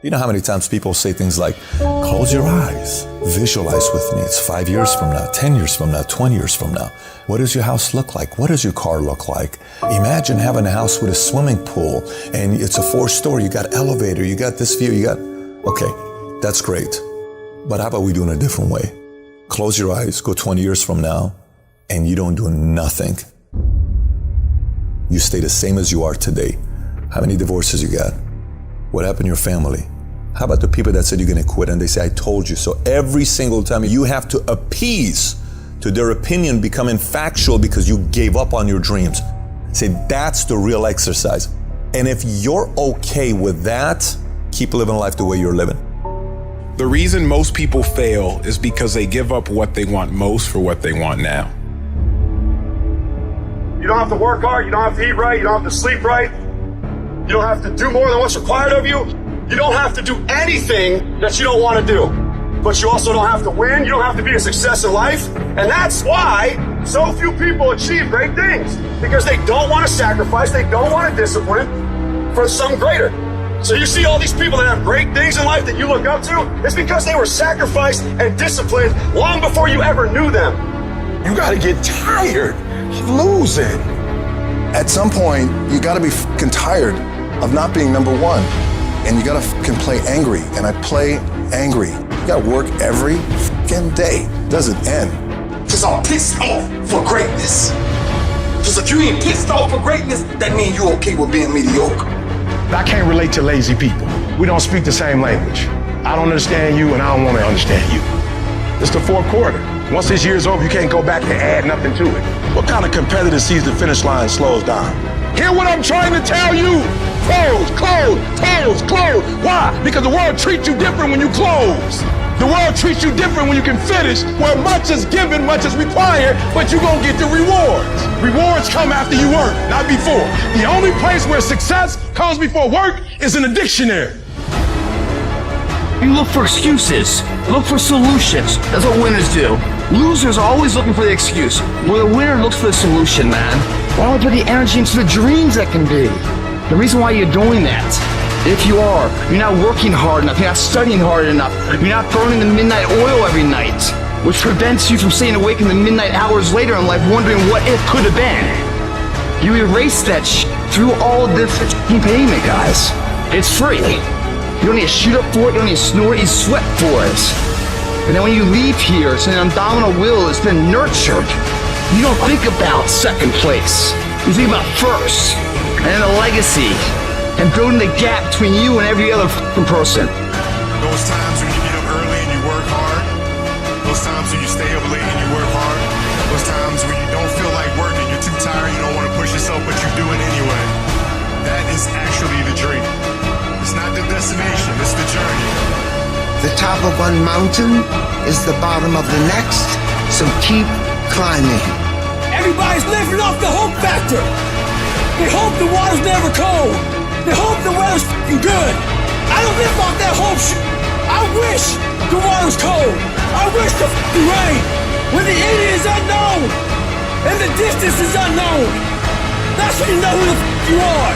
You know how many times people say things like, close your eyes, visualize with me. It's 5 years from now, 10 years from now, 20 years from now. What does your house look like? What does your car look like? Imagine having a house with a swimming pool and it's a 4-story, you got elevator, you got this view, okay, that's great. But how about we do it in a different way? Close your eyes, go 20 years from now, and you don't do nothing. You stay the same as you are today. How many divorces you got? What happened to your family? How about the people that said you're gonna quit and they say, I told you so? Every single time you have to appease to their opinion becoming factual because you gave up on your dreams. Say, that's the real exercise. And if you're okay with that, keep living life the way you're living. The reason most people fail is because they give up what they want most for what they want now. You don't have to work hard, you don't have to eat right, you don't have to sleep right. You don't have to do more than what's required of you. You don't have to do anything that you don't want to do. But you also don't have to win. You don't have to be a success in life. And that's why so few people achieve great things. Because they don't want to sacrifice, they don't want to discipline for something greater. So you see all these people that have great things in life that you look up to, it's because they were sacrificed and disciplined long before you ever knew them. You gotta get tired of losing. At some point, you gotta be fucking tired of not being number one. And you gotta fucking play angry. And I play angry. You gotta work every fucking day. It doesn't end. Cause I'm pissed off for greatness. Cause if you ain't pissed off for greatness, that means you okay with being mediocre. I can't relate to lazy people. We don't speak the same language. I don't understand you and I don't want to understand you. It's the fourth quarter. Once this year's over, you can't go back and add nothing to it. What kind of competitor sees the finish line slows down? Hear what I'm trying to tell you? Close, close, close, close. Why? Because the world treats you different when you close. The world treats you different when you can finish, where much is given, much is required, but you're gonna get the rewards. Rewards come after you work, not before. The only place where success comes before work is in the dictionary. You look for excuses, look for solutions. That's what winners do. Losers are always looking for the excuse, where the winner looks for the solution, man. Why don't we put the energy into the dreams that can be? The reason why you're doing that, if you are, you're not working hard enough, you're not studying hard enough, you're not burning the midnight oil every night, which prevents you from staying awake in the midnight hours later in life wondering what it could have been. You erase that through all of this payment, guys. It's free. You don't need to shoot up for it, you don't need to snore it, you sweat for it. And then when you leave here, it's an abdominal will that's been nurtured. You don't think about second place. You think about first, and then the legacy, and building the gap between you and every other person. Those times when you get up early and you work hard, those times when you stay up late and you work hard, those times when you don't feel like working, you're too tired, you don't want to push yourself, but you do it anyway. That is actually the dream. It's not the destination, it's the journey. The top of one mountain is the bottom of the next, so keep climbing. Everybody's living off the hope factor. They hope the water's never cold. They hope the weather's f***ing good. I don't live off that hope shit. I wish the water's cold. I wish the f***ing rain. When the end is unknown and the distance is unknown, that's when you know who the f*** you are.